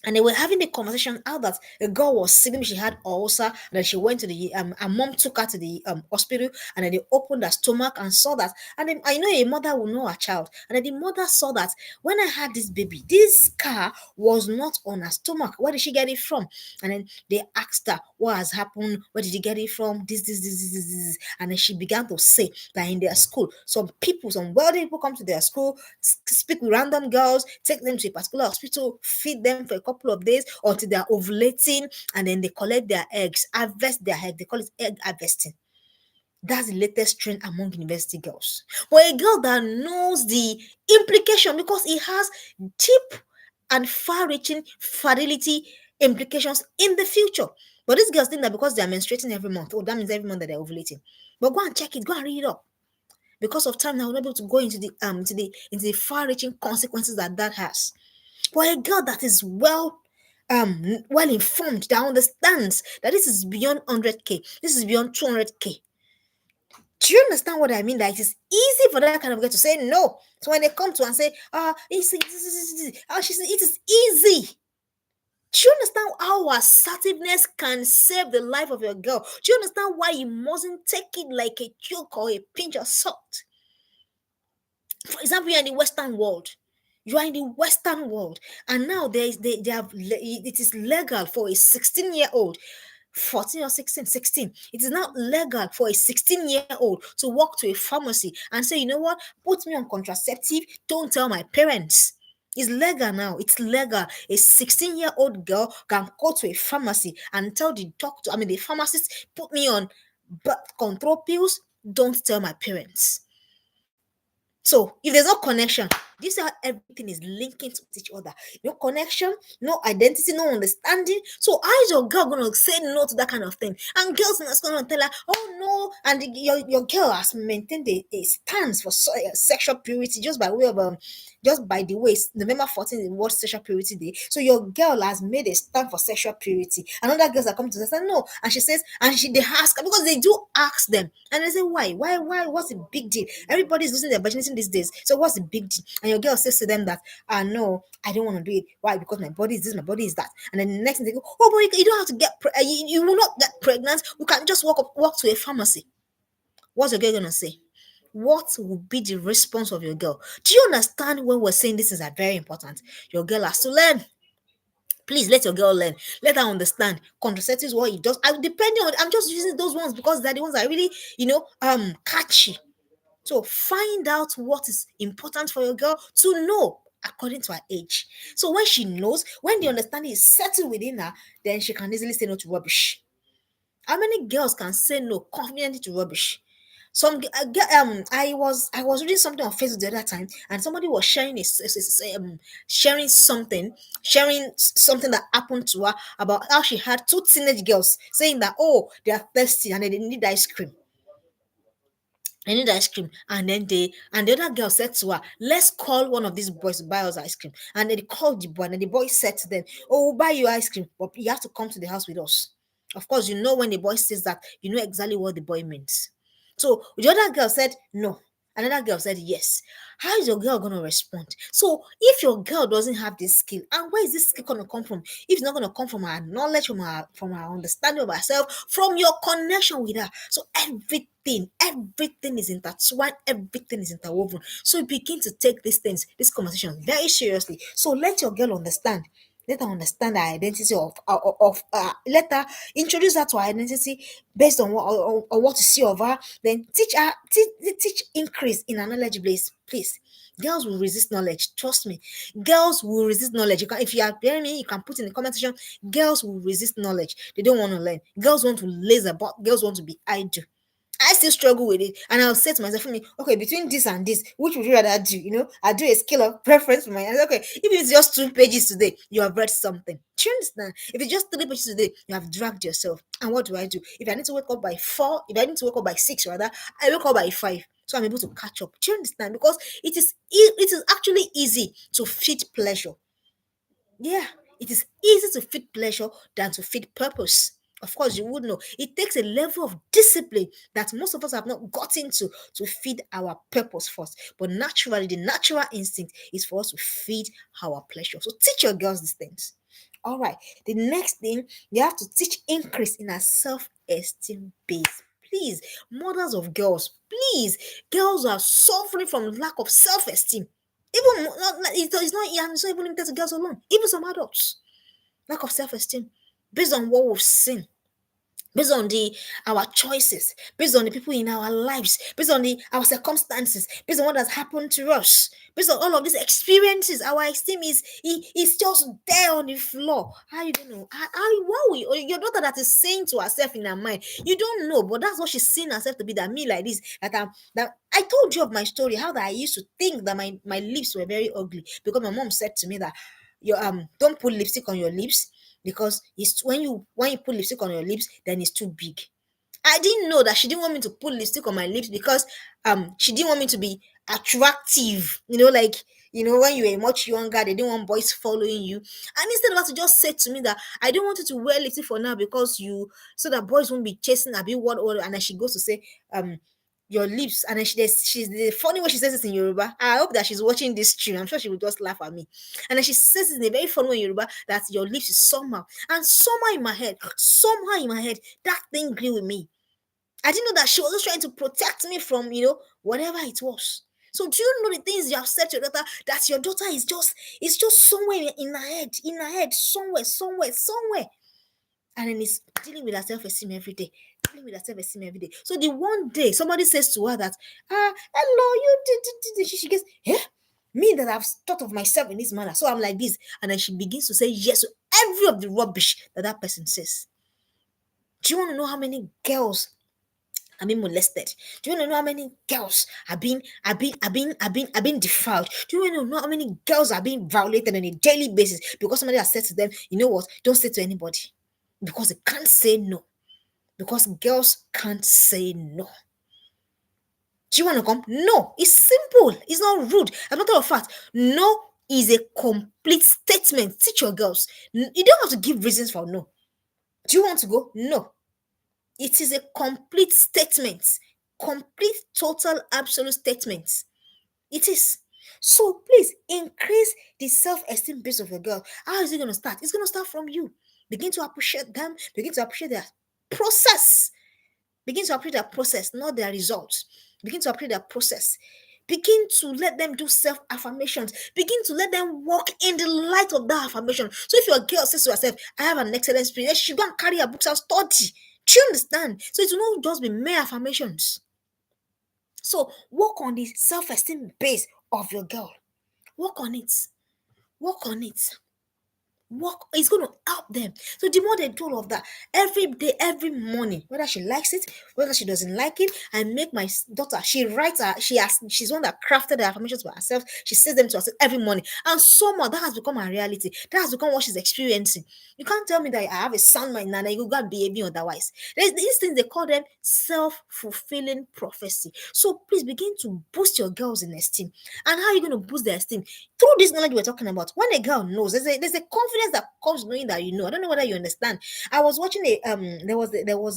and they were having a conversation how that a girl was sick. Maybe she had ulcer, and then she went to the her mom took her to the hospital, and then they opened her stomach and saw that. And then I know a mother will know her child, and then the mother saw that when I had this baby, this scar was not on her stomach. Where did she get it from? And then they asked her what has happened, where did you get it from? This. And then she began to say that in their school, some wealthy people come to their school, speak with random girls, take them to a particular hospital, feed them for a couple of days until they are ovulating, and then they collect their eggs, harvest their egg. They call it egg harvesting. That's the latest trend among university girls. But a girl that knows the implication, because it has deep and far-reaching fertility implications in the future. But these girls think that because they are menstruating every month, oh, that means every month that they're ovulating. But go and check it, go and read it up. Because of time, now we're not able to go into the far-reaching consequences that has. For a girl that is well informed, that understands that this is beyond 100k, this is beyond 200k. Do you understand what I mean? That it is easy for that kind of girl to say no. So when they come to and say, she says it is easy. Do you understand how assertiveness can save the life of your girl? Do you understand why you mustn't take it like a joke or a pinch of salt? For example, you're in the Western world. You are in the Western world, and now it is legal for a 16-year-old, 14 or 16. It is now legal for a 16-year-old to walk to a pharmacy and say, you know what, put me on contraceptive, don't tell my parents. It's legal now. It's legal. A 16-year-old girl can go to a pharmacy and tell the pharmacist, put me on birth control pills, don't tell my parents. So if there's no connection, this is how everything is linking to each other. No connection, no identity, no understanding. So how is your girl gonna say no to that kind of thing? And girls are gonna tell her, oh no, and your girl has maintained a stance for sexual purity just by way of just by the way, November 14th is World Sexual Purity Day. So your girl has made a stand for sexual purity. And other girls are coming to her and say no. And she says, they ask her, because they do ask them. And they say, why? What's the big deal? Everybody's losing their virginity these days. So what's the big deal? And your girl says to them that, no, I don't want to do it. Why? Because my body is this, my body is that. And then the next thing they go, oh, but you don't have to get you will not get pregnant. You can just walk to a pharmacy. What's your girl gonna say? What will be the response of your girl? Do you understand when we're saying these things are very important? Your girl has to learn. Please let your girl learn. Let her understand. Contraceptives, what it does. Depending on, I'm just using those ones because they're the ones that are really, catchy. So find out what is important for your girl to know according to her age. So when she knows, when the understanding is settled within her, then she can easily say no to rubbish. How many girls can say no confidently to rubbish? I was reading something on Facebook the other time, and somebody was sharing something that happened to her about how she had two teenage girls saying that, oh, they are thirsty and they need ice cream. I need ice cream. And then the other girl said to her, let's call one of these boys to buy us ice cream. And then they called the boy, and the boy said to them, oh, we'll buy you ice cream, but you have to come to the house with us. Of course, when the boy says that, you know exactly what the boy means. So the other girl said no. Another girl said yes. How is your girl going to respond? So if your girl doesn't have this skill, and where is this skill going to come from? If it's not going to come from her knowledge, from her understanding of herself, from your connection with her. So everything is intertwined, everything is interwoven. So you begin to take this conversation very seriously. So let your girl understand. Let her understand her identity let her introduce her to her identity based on what you see of her. Then teach increase in her knowledge base, please. Girls will resist knowledge. Trust me. Girls will resist knowledge. If you are hearing me, you can put in the comment section. Girls will resist knowledge. They don't want to learn. Girls want to laze about. Girls want to be idle. I still struggle with it, and I'll say to myself, okay, between this and this, which would you rather do? I do a scale of preference for my answer. Okay, if it's just 2 pages today, you have read something. Do you understand? If it's just 3 pages today, you have dragged yourself. And what do? If I need to wake up by 4, if I need to wake up by 6, rather, I wake up by 5. so I'm able to catch up. Do you understand? Because it is actually easy to feed pleasure. Yeah, it is easy to feed pleasure than to feed purpose. Of course, you would know it takes a level of discipline that most of us have not gotten to feed our purpose first. But naturally, the natural instinct is for us to feed our pleasure. So teach your girls these things. All right. The next thing, you have to teach increase in our self-esteem base. Please, mothers of girls, please, girls are suffering from lack of self-esteem. Even it's not even limited to girls alone. Even some adults, lack of self-esteem based on what we've seen, based on the our choices, based on the people in our lives, based on the our circumstances, based on what has happened to us, based on all of these experiences. Our esteem is just there on the floor. How you don't know? How wow, or your daughter that is saying to herself in her mind, you don't know, but that's what she's seeing herself to be. That me like this, that I told you of my story, how that I used to think that my lips were very ugly because my mom said to me that you don't put lipstick on your lips because it's when you put lipstick on your lips, then it's too big. I didn't know that she didn't want me to put lipstick on my lips because she didn't want me to be attractive. Like when you were much younger, they didn't want boys following you. And instead of her to just say to me that I don't want you to wear lipstick for now because you so that boys won't be chasing a bit what, and then she goes to say your lips, and then she's the funny way she says it in Yoruba. I hope that she's watching this stream. I'm sure she will just laugh at me. And then she says it in a very funny way in Yoruba that your lips is somehow. And somehow in my head, that thing grew with me. I didn't know that she was just trying to protect me from, whatever it was. So do you know the things you have said to your daughter that your daughter is just somewhere in her head, somewhere. And then it's dealing with her self-esteem every day. Dealing with her self-esteem every day. So the one day somebody says to her that, hello, you did, she gets, me that I've thought of myself in this manner. So I'm like this. And then she begins to say yes to every of the rubbish that person says. Do you want to know how many girls are being molested? Do you want to know how many girls are being defiled? Do you want to know how many girls are being violated on a daily basis because somebody has said to them, you know what, don't say to anybody, because they can't say no, because girls can't say no. Do you want to come? No, it's simple. It's not rude. As a matter of fact, no is a complete statement. Teach your girls. You don't have to give reasons for no. Do you want to go? No. It is a complete statement. Complete, total, absolute statement. It is. So please increase the self-esteem base of your girl. How is it going to start? It's going to start from you. Begin to appreciate them. Begin to appreciate their process. Begin to appreciate their process, not their results. Begin to appreciate their process. Begin to let them do self-affirmations. Begin to let them walk in the light of that affirmation. So if your girl says to herself, I have an excellent spirit, she should go and carry her books and study. Do you understand? So it will not just be mere affirmations. So work on the self-esteem base of your girl. Work on it. Work on it. Work is going to help them. So the more they do all of that every day, every morning, whether she likes it, whether she doesn't like it, I make my daughter, she writes her, she's one that crafted the affirmations by herself. She says them to herself every morning, and somehow that has become her reality. That has become what she's experiencing. You can't tell me that I have a sound mind and you go and behaving otherwise. There's these things, they call them self-fulfilling prophecy. So please begin to boost your girls in esteem. And how are you going to boost their esteem? Through this knowledge we're talking about. When a girl knows, there's a confidence that comes knowing that you know. I don't know whether you understand. I was watching there was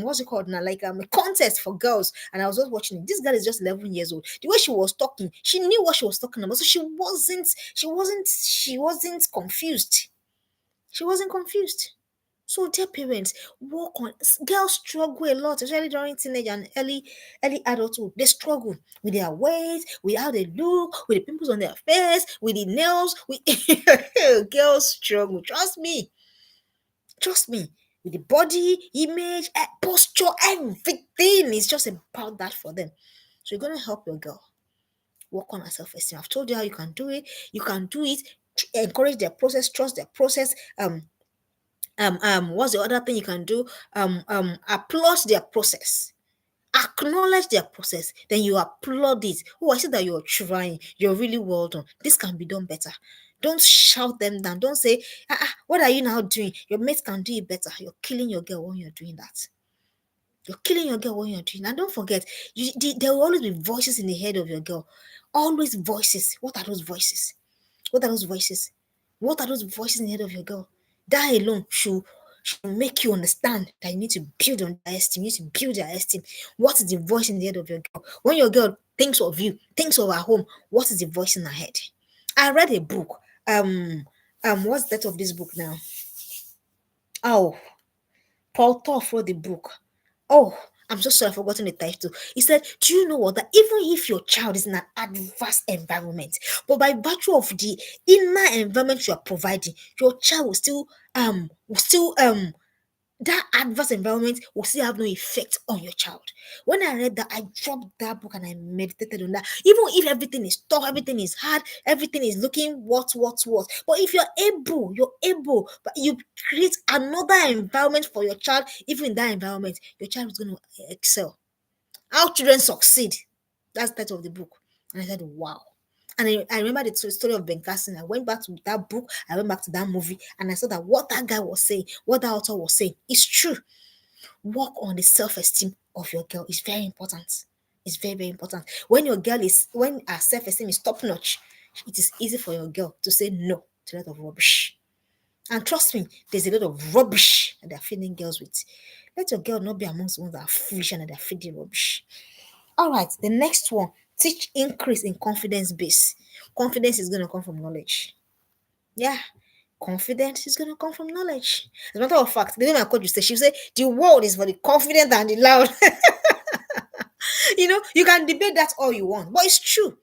what's it called now, like a contest for girls, and I was just watching it. This girl is just 11 years old. The way she was talking, she knew what she was talking about, so she wasn't confused. She wasn't confused. So dear parents, work on. Girls struggle a lot, especially during teenage and early adulthood. They struggle with their weight, with how they look, with the pimples on their face, with the nails. Girls struggle. Trust me. With the body image, posture, everything is just about that for them. So you're gonna help your girl work on her self-esteem. I've told you how you can do it. You can do it. Encourage their process, trust their process. What's the other thing you can do? Applaud their process, acknowledge their process, then you applaud it. Oh, I see that you're trying, you're really well done, this can be done better. Don't shout them down. Don't say, what are you now doing? Your mates can do it better. You're killing your girl when you're doing that. You're killing your girl when you're doing. And don't forget, there will always be voices in the head of your girl. Always voices. What are those voices? What are those voices? What are those voices in the head of your girl? That alone should make you understand that you need to build on their esteem. You need to build their esteem. What is the voice in the head of your girl? When your girl thinks of you, thinks of her home, what is the voice in her head? I read a book. What's that of this book now? Oh, Paul Toff wrote the book. Oh, I'm so sorry, I've forgotten the title. He said, do you know what? That even if your child is in an adverse environment, but by virtue of the inner environment you are providing, your child will still that adverse environment will still have no effect on your child. When I read that, I dropped that book and I meditated on that. Even if everything is tough, everything is hard, everything is looking what. But if you're able, but you create another environment for your child, even in that environment, your child is going to excel. How children succeed. That's the title of the book. And I said, wow. And I remember the story of Ben Carson. I went back to that book, I went back to that movie, and I saw that what that guy was saying, what that author was saying, is true. Work on the self-esteem of your girl. It's very important. It's very, very important. When her self-esteem is top-notch, it is easy for your girl to say no to a lot of rubbish. And trust me, there's a lot of rubbish that they're feeding girls with. Let your girl not be amongst the ones that are foolish and that they're feeding rubbish. All right, the next one, teach increase in confidence base. Confidence is going to come from knowledge. Yeah, confidence is going to come from knowledge. As a matter of fact, the way my coach used to say, she would say, the world is for the confident and the loud. You can debate that all you want, but it's true.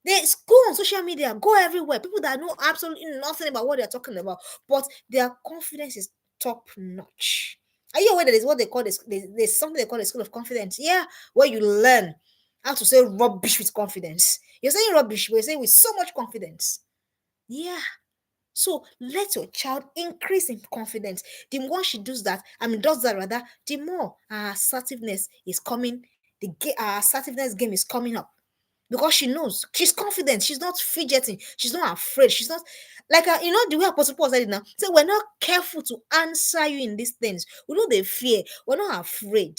Go on social media, go everywhere. People that know absolutely nothing about what they're talking about, but their confidence is top notch. Are you aware that there's what they call this? There's something they call a school of confidence. Yeah, where you learn how to say rubbish with confidence. You're saying rubbish, but you're saying with so much confidence. Yeah. So let your child increase in confidence. The more she does that, does that rather, the more her assertiveness is coming. Our assertiveness game is coming up because she knows she's confident. She's not fidgeting. She's not afraid. She's not like the way Apostle Paul said it now. So we're not careful to answer you in these things. We know they fear. We're not afraid.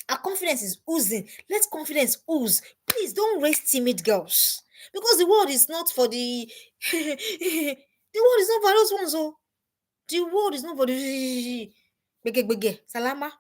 Our confidence is oozing. Let confidence ooze. Please don't raise timid girls because the world is not for the. The world is not for those ones. Oh, the world is not for the. Salama.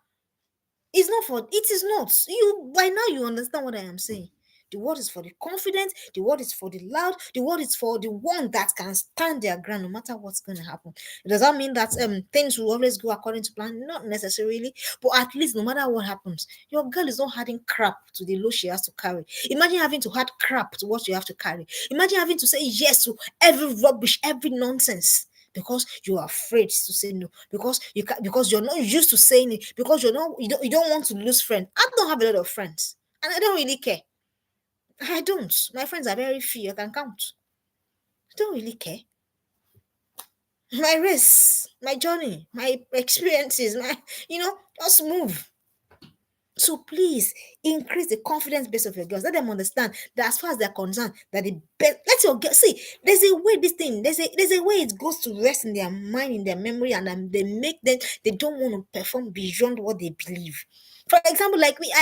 It's not for it is not. You by now you understand what I am saying. The word is for the confident, the word is for the loud, the word is for the one that can stand their ground no matter what's going to happen. Does that mean that things will always go according to plan? Not necessarily, but at least no matter what happens, your girl is not adding crap to the load she has to carry. Imagine having to add crap to what you have to carry. Imagine having to say yes to every rubbish, every nonsense because you're afraid to say no, because you're not used to saying it, because you don't want to lose friends. I don't have a lot of friends and I don't really care. I don't. My friends are very few. I can count. I don't really care. My race, my journey, my experiences, just move. So please increase the confidence base of your girls. Let them understand that as far as they're concerned, that the best. Let your girls see. There's a way there's a way it goes to rest in their mind, in their memory, and they make them. They don't want to perform beyond what they believe. For example, like me,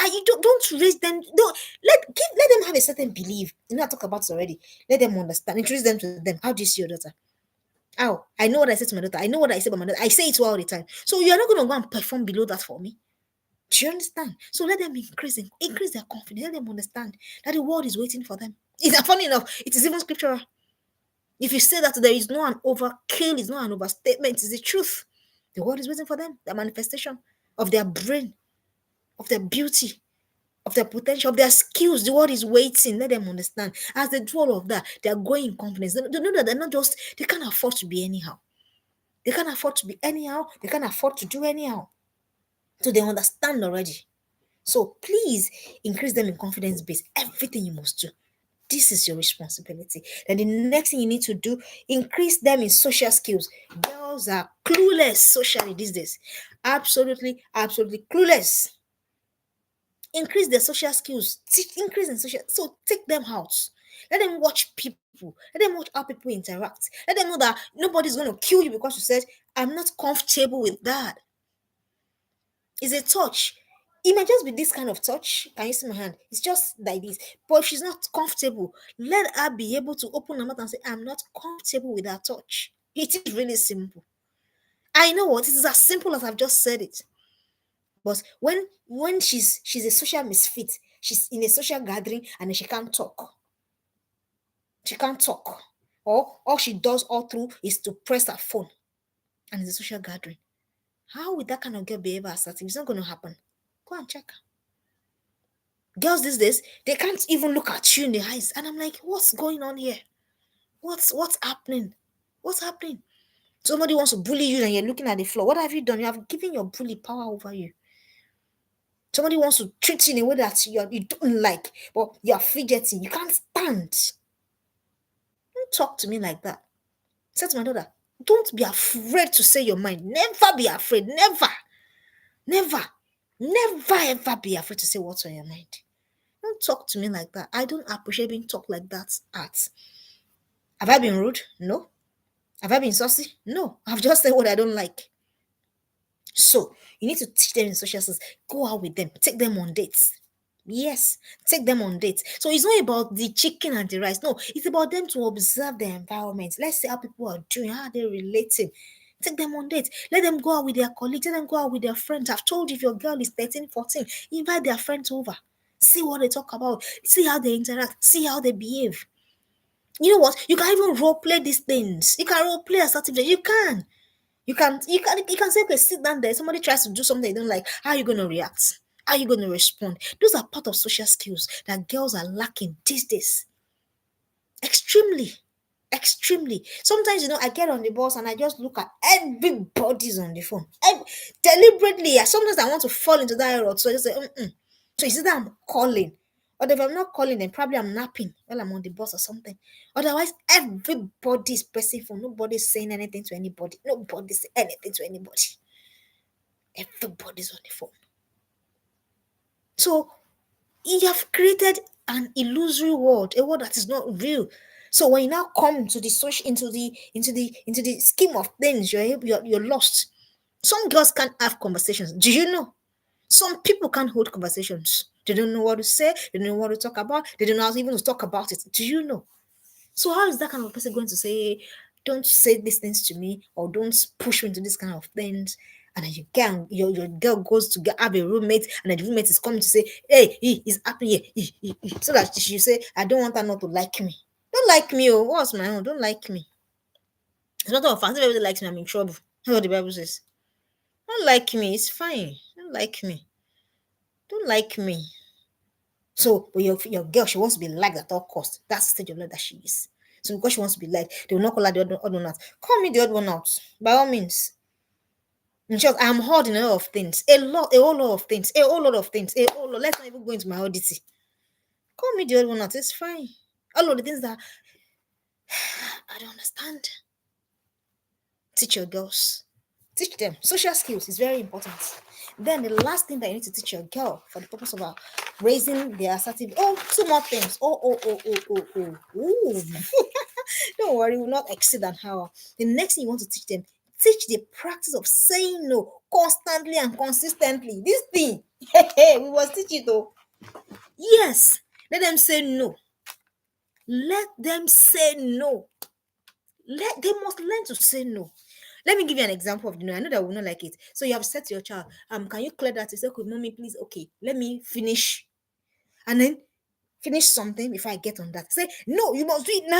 you don't raise them. Don't let them have a certain belief. I talk about it already. Let them understand. Introduce them to them. How do you see your daughter? How? I know what I say to my daughter. I know what I say about my daughter. I say it to her all the time. So you're not going to go and perform below that for me. Do you understand? So let them increase their confidence. Let them understand that the world is waiting for them. It's funny enough, it is even scriptural. If you say that there is no an overkill, it's not an overstatement, it's the truth. The world is waiting for them, the manifestation of their brain, of their beauty, of their potential, of their skills. The world is waiting. Let them understand. As they do all of that, they are going in confidence. They know that they can't afford to be anyhow. They can't afford to be anyhow. They can't afford to do anyhow. So they understand already. So please increase them in confidence base. Everything you must do. This is your responsibility. Then the next thing you need to do, increase them in social skills. Girls are clueless socially these days. Absolutely, absolutely clueless. Increase their social skills. Increase in social. So take them out. Let them watch people. Let them watch how people interact. Let them know that nobody's going to kill you because you said, I'm not comfortable with that. It's a touch. It might just be this kind of touch. Can you see my hand? It's just like this. But if she's not comfortable, let her be able to open her mouth and say, I'm not comfortable with that touch. It is really simple. I know what it is as simple as I've just said it. But when she's a social misfit, she's in a social gathering and then she can't talk. She can't talk. Or all she does all through is to press her phone and it's a social gathering. How would that kind of girl be ever assertive? It's not going to happen. Go and check. Girls these days, they can't even look at you in the eyes. And I'm like, what's going on here? What's happening? What's happening? Somebody wants to bully you and you're looking at the floor. What have you done? You have given your bully power over you. Somebody wants to treat you in a way that you don't like, but you're fidgeting. You can't stand. Don't talk to me like that. Say to my daughter, don't be afraid to say your mind. Never be afraid. Never. Never. Never ever be afraid to say what's on your mind. Don't talk to me like that. I don't appreciate being talked like that at. Have I been rude? No. Have I been saucy? No. I've just said what I don't like. So you need to teach them in social skills. Go out with them. Take them on dates. Yes, take them on dates. So it's not about the chicken and the rice. No, it's about them to observe the environment. Let's see how people are doing, how they're relating. Take them on dates. Let them go out with their colleagues. Let them go out with their friends. I've told you, if your girl is 13, 14, invite their friends over. See what they talk about. See how they interact. See how they behave. You know what? You can even role play these things. You can role play assertiveness. You can. You can say, okay, sit down there. Somebody tries to do something you don't like. How are you going to react? How are you going to respond? Those are part of social skills that girls are lacking these days. Extremely. Extremely. Sometimes, I get on the bus and I just look at everybody's on the phone. Deliberately. Sometimes I want to fall into that error. So I just say, mm-mm. So it's either I'm calling, or if I'm not calling, then probably I'm napping while I'm on the bus or something. Otherwise, everybody's pressing phone. Nobody's saying anything to anybody. Nobody's saying anything to anybody. Everybody's on the phone. So you have created an illusory world, a world that is not real. So when you now come to the social, into the scheme of things, you're lost. Some girls can't have conversations. Do you know? Some people can't hold conversations. They don't know what to say. They don't know what to talk about. They don't know how even to talk about it. Do you know? So how is that kind of person going to say, don't say these things to me, or don't push me into this kind of things? And then your girl goes to have a roommate, and then the roommate is coming to say, hey, he's happening here. So that she say, I don't want her not to like me. Don't like me, oh, what's my own? Don't like me. As a matter of fact, if everybody likes me, I'm in trouble. That's what the Bible says. Don't like me, it's fine. Don't like me. Don't like me. So, but your girl, she wants to be liked at all costs. That's the stage of life that she is. So, because she wants to be liked, they will not call her the odd one out. Call me the odd one out, by all means. In short, I'm hard in a lot of things. A whole lot of things. A whole lot of things. A whole lot. Let's not even go into my oddity. Call me the odd one out. It's fine. All of the things that I don't understand. Teach your girls. Teach them. Social skills is very important. Then the last thing that you need to teach your girl for the purpose of raising their assertive. Oh, two more things. Ooh. Don't worry, we'll not exceed an hour. The next thing you want to teach them, teach the practice of saying no constantly and consistently. This thing, we must teach it though. Yes, let them say no. Let them say no. They must learn to say no. Let me give you an example of the no. I know that we will not like it. So you have said to your child, can you clear that? You say, okay, mommy, please, okay, let me finish. And then finish something before I get on that. Say, no, you must do it. No.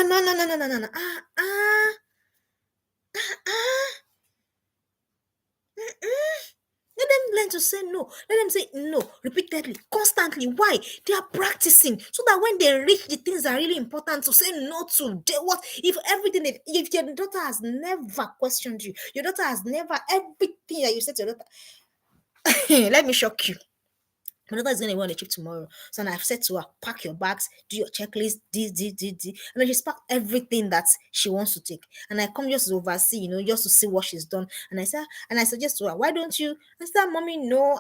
Let them learn to say no. Let them say no repeatedly, constantly. Why? They are practicing so that when they reach the things that are really important to say no to, what if everything? If your daughter has never questioned you, your daughter has never everything that you said to your daughter. Let me shock you. My daughter is going to go on a trip tomorrow. So I've said to her, pack your bags, do your checklist, this. And then she's packed everything that she wants to take. And I come just to oversee, just to see what she's done. And I suggest to her, why don't you? I said, mommy, no,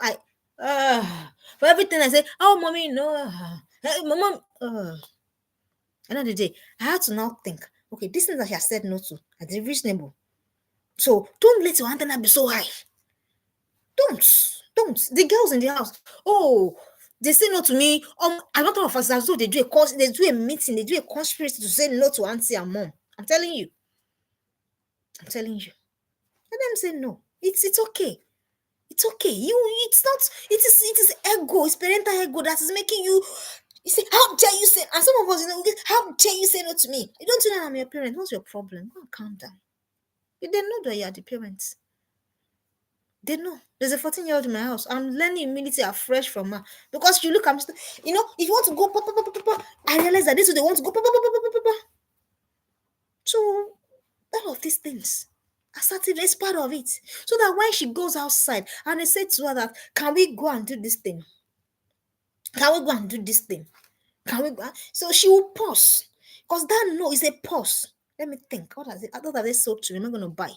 for everything I say, oh, mommy, no. Mom, end of the day, I had to now think, okay, these things that she has said no to are they reasonable? So don't let your antenna be so high. Don't. Don't. The girls in the house, oh, they say no to me. I don't know of us as though they do a course, they do a meeting, they do a conspiracy to say no to auntie and mom. I'm telling you. I'm telling you. Let them say no. It's okay. It's okay. It's not, it is ego, it's parental ego that is making you. You say, how dare you say, and some of us, how dare you say no to me? You don't know I'm your parent. What's your problem? Go and calm down. They know that you are the parents. They know. There's a 14-year-old in my house. I'm learning humility afresh from her. Because you look, if you want to go, I realize that this is they want to go, So, all of these things, assertiveness is part of it. So that when she goes outside and they say to her that, can we go and do this thing? Can we go and do this thing? Can we go? So she will pause. Because that no is a pause. Let me think. What are they sold to me? Am I going to buy?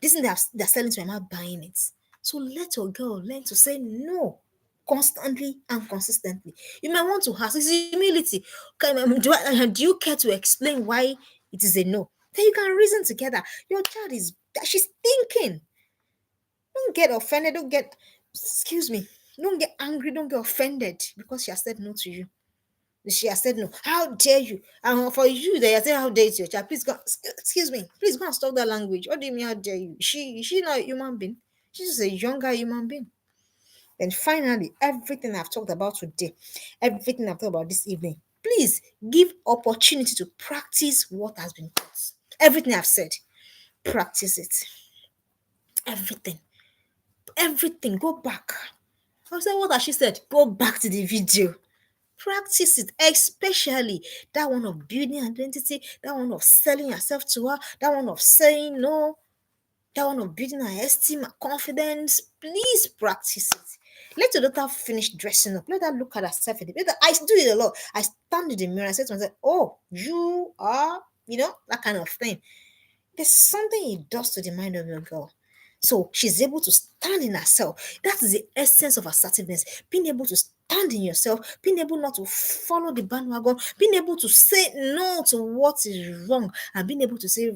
This thing they're selling to me, am I buying it? So let your girl learn to say no constantly and consistently. You might want to ask, it's humility. Do you care to explain why it is a no? Then you can reason together. Your child she's thinking. Don't get offended. Excuse me. Don't get angry. Don't get offended because she has said no to you. She has said no. How dare you? And for you, they are saying how dare you to your child. Please go. Excuse me. Please go and stop that language. What do you mean? How dare you? She not a human being. She's just a younger human being. And finally, everything I've talked about today, everything I've talked about this evening, please give opportunity to practice what has been taught. Everything I've said, practice it. Everything. Everything. Go back. I said, what has she said? Go back to the video. Practice it, especially that one of building identity, that one of selling yourself to her, that one of saying no, that one of building her esteem, her confidence. Please practice it. Let your daughter finish dressing up. Let her look at herself. I do it a lot. I stand in the mirror and say to myself, oh, you are, that kind of thing. There's something it does to the mind of your girl. So she's able to stand in herself. That is the essence of assertiveness. Being able to stand in yourself, being able not to follow the bandwagon, being able to say no to what is wrong, and being able to say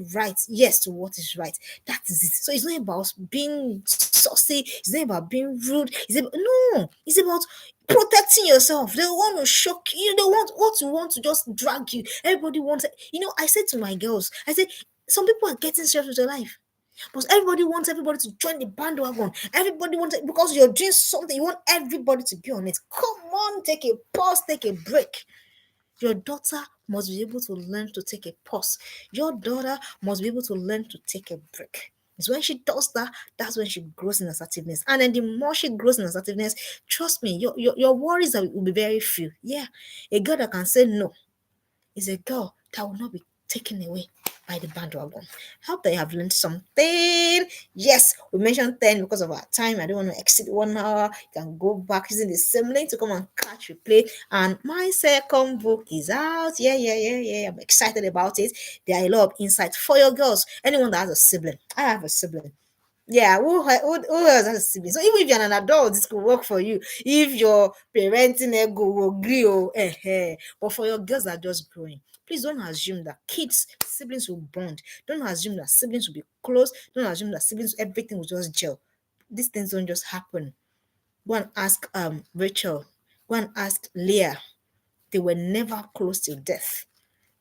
yes to what is right. That is it. So it's not about being saucy, it's not about being rude. It's about protecting yourself. They want to shock you, they want to just drag you. Everybody wants it. I said to my girls, I said, some people are getting serious with their life. But everybody wants everybody to join the bandwagon. Everybody wants it because you're doing something. You want everybody to be on it. Come on, take a pause, take a break. Your daughter must be able to learn to take a pause. Your daughter must be able to learn to take a break. It's when she does that, that's when she grows in assertiveness. And then the more she grows in assertiveness, trust me, your worries will be very few. Yeah, a girl that can say no is a girl that will not be taken away by the bandwagon. I hope that you have learned something. Yes, we mentioned 10 because of our time. I don't want to exceed 1 hour. You can go back using the same link to come and catch replay. And my second book is out. Yeah. I'm excited about it. There are a lot of insights for your girls. Anyone that has a sibling. I have a sibling. Yeah, who else has a sibling? So even if you're an adult, this could work for you. If your parenting ego will agree, but for your girls that are just growing, please don't assume that siblings will bond. Don't assume that siblings will be close. Don't assume that siblings, everything will just gel. These things don't just happen. Go and ask Rachel. Go and ask Leah. They were never close till death.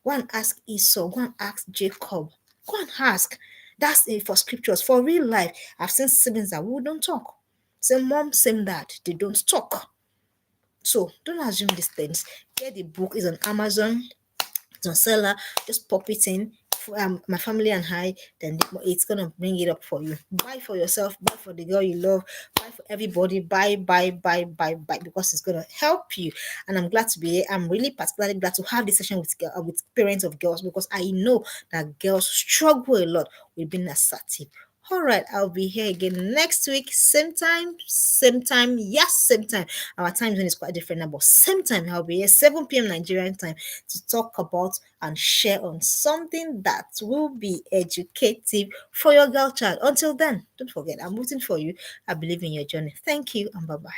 Go and ask Esau. Go and ask Jacob. Go and ask. That's it for scriptures. For real life, I've seen siblings that we don't talk. Same mom, same dad. They don't talk. So don't assume these things. Get the book. It's on Amazon. It's on seller. Just pop it in. My family and I, then it's gonna bring it up for you. Buy for yourself, buy for the girl you love, buy for everybody, buy, because it's gonna help you. And I'm glad to be here. I'm really particularly glad to have this session with parents of girls, because I know that girls struggle a lot with being assertive. All right, I'll be here again next week, same time. Yes, same time. Our time zone is quite different now, but same time. I'll be here 7 p.m. Nigerian time to talk about and share on something that will be educative for your girl child. Until then, don't forget, I'm rooting for you. I believe in your journey. Thank you and bye-bye.